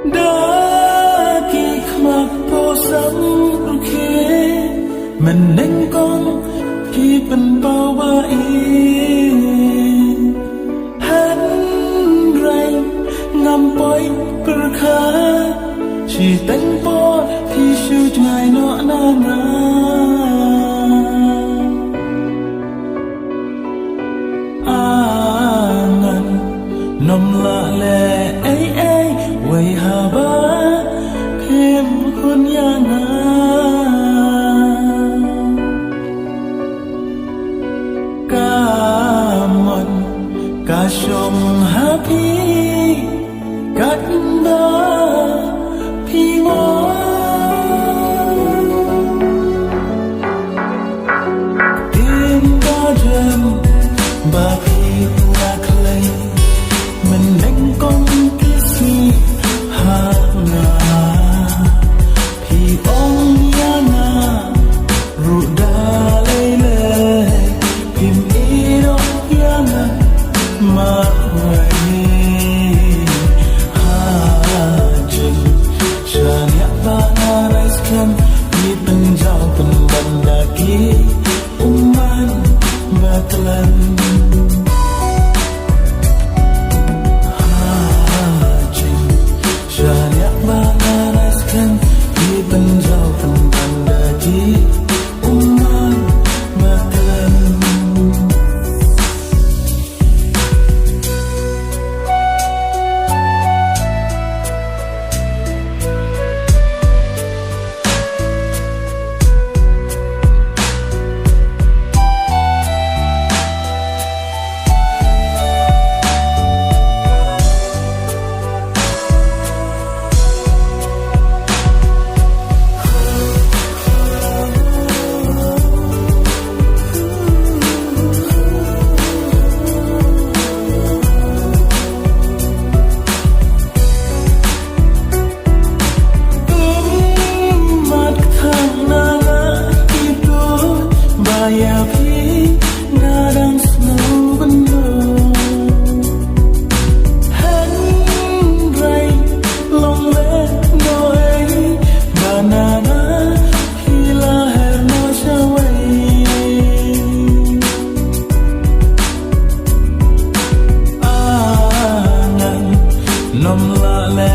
đã kỳ mặc bộ sống khi mình nên con khi bên bao ba hắn ray ngắm bói bờ khá chỉ đánh bó thì siêu ngày nọ na na angan nom la le ai way ha ba thêm hôn yang ca sông happy cắt đó phi mô tim ta đêm bà phi lạc lây mình đánh con cái gì ha ngà phi ông ya ngà ru đa lây lây phim ý đó ya ngà mà người hajin shania bana raiskan di penjauh pendaki uman batalan hajin shania bana raiskan di penjauh pendaki uman batalan ya phi ngadang snow bendo hen ray long le no ei banana hila her no shaway angan nom la le